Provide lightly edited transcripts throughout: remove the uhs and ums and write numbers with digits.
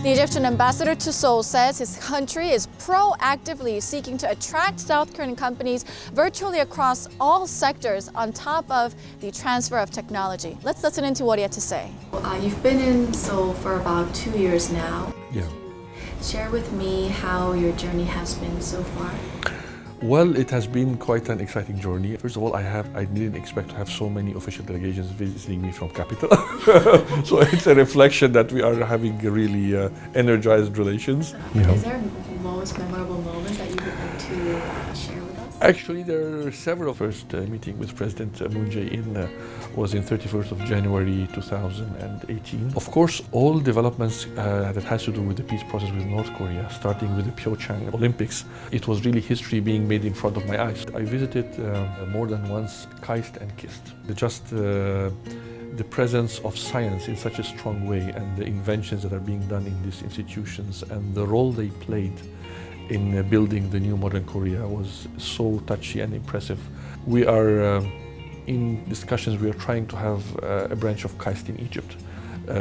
The Egyptian ambassador to Seoul says his country is proactively seeking to attract South Korean companies virtually across all sectors on top of the transfer of technology. Let's listen into what he had to say. You've been in Seoul for about 2 years now. Yeah. Share with me how your journey has been so far. Well, it has been quite an exciting journey. First of all, I didn't expect to have so many official delegations visiting me from capital. So it's a reflection that we are having really energized relations. Is there a most memorable moment that you would like to share with us? Actually, there are several. First meeting with President Moon Jae-in was in 31st of January 2018. Of course, all developments that has to do with the peace process with North Korea, starting with the Pyeongchang Olympics, it was really history being made in front of my eyes. I visited more than once KAIST and KIST. Just the presence of science in such a strong way and the inventions that are being done in these institutions and the role they played in building the new modern Korea was so touchy and impressive. We are in discussions, we are trying to have a branch of KAIST in Egypt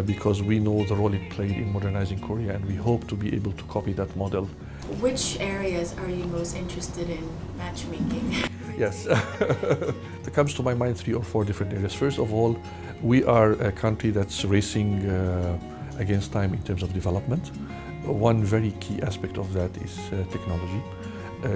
because we know the role it played in modernizing Korea, and we hope to be able to copy that model. Which areas are you most interested in matchmaking? Yes, there comes to my mind 3 or 4 different areas. First of all, we are a country that's racing against time in terms of development. One very key aspect of that is technology.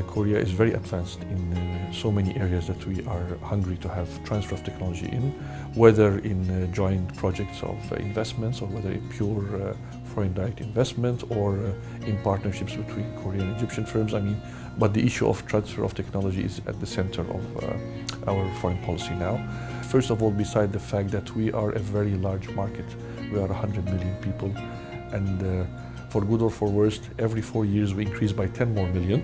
Korea is very advanced in so many areas that we are hungry to have transfer of technology in, whether in joint projects of investments or whether in pure foreign direct investment or in partnerships between Korean and Egyptian firms. But the issue of transfer of technology is at the center of our foreign policy now. First of all, beside the fact that we are a very large market, we are 100 million people, and for good or for worse, every 4 years we increase by 10 more million.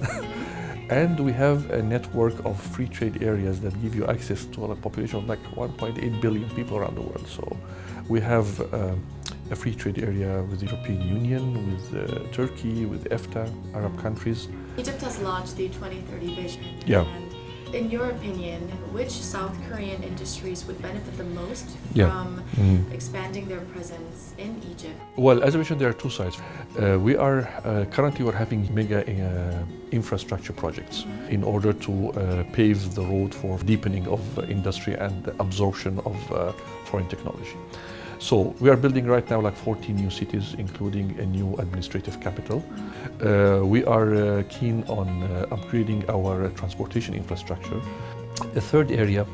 And we have a network of free trade areas that give you access to a population of like 1.8 billion people around the world. So we have a free trade area with the European Union, with Turkey, with EFTA, Arab countries. Egypt has launched the 2030 vision. Yeah. And in your opinion, which South Korean industries would benefit the most from expanding their presence in Egypt? Well, as I mentioned, there are 2 sides. We are currently we're having mega infrastructure projects in order to pave the road for deepening of industry and absorption of foreign technology. So we are building right now like 14 new cities, including a new administrative capital. We are keen on upgrading our transportation infrastructure. A third area,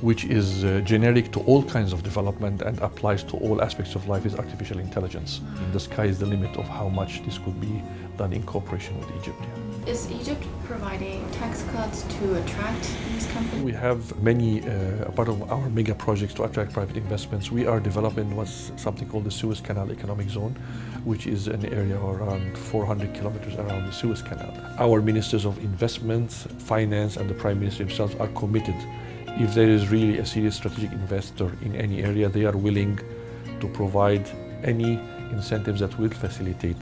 which is generic to all kinds of development and applies to all aspects of life, is artificial intelligence. The sky is the limit of how much this could be done in cooperation with Egypt. Is Egypt providing tax cuts to attract these companies? We have many, part of our mega projects to attract private investments. We are developing something called the Suez Canal Economic Zone, which is an area around 400 kilometers around the Suez Canal. Our ministers of investments, finance, and the prime minister himself are committed. If there is really a serious strategic investor in any area, they are willing to provide any incentives that will facilitate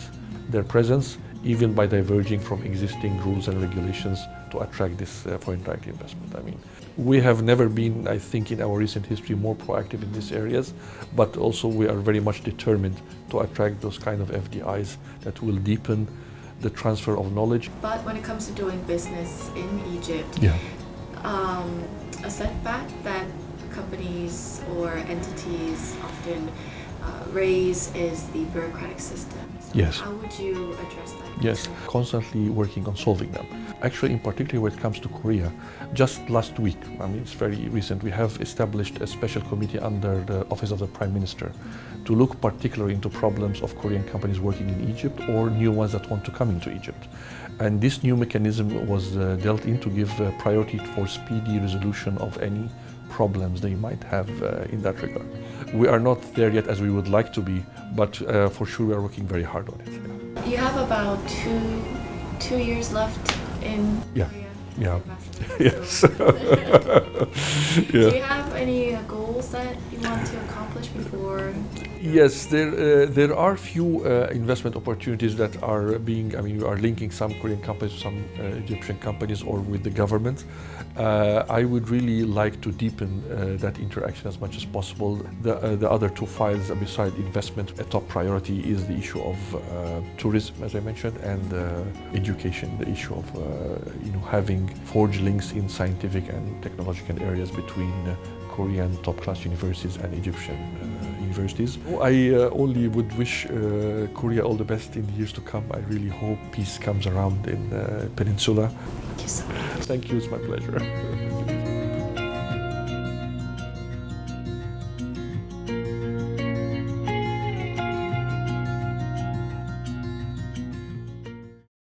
their presence, even by diverging from existing rules and regulations to attract this foreign direct investment. We have never been, I think, in our recent history more proactive in these areas, but also we are very much determined to attract those kind of FDIs that will deepen the transfer of knowledge. But when it comes to doing business in Egypt, a setback that companies or entities often raise is the bureaucratic system. So Yes. how would you address that? Yes, constantly working on solving them. Actually, in particular when it comes to Korea, just last week, it's very recent, we have established a special committee under the Office of the Prime Minister to look particularly into problems of Korean companies working in Egypt or new ones that want to come into Egypt. And this new mechanism was dealt in to give priority for speedy resolution of any problems they might have in that regard. We are not there yet as we would like to be, but for sure we are working very hard on it. You have about two years left in Korea. Yeah. Yes. Yeah. Do you have any goals that you want to accomplish before Yes, there are few investment opportunities that are being, we are linking some Korean companies to some Egyptian companies or with the government. I would really like to deepen that interaction as much as possible. The other two files beside investment, a top priority is the issue of tourism, as I mentioned, and education, the issue of having forged links in scientific and technological areas between Korean top-class universities and Egyptian universities. I only would wish Korea all the best in the years to come. I really hope peace comes around in the peninsula. Thank you so much. Thank you, it's my pleasure.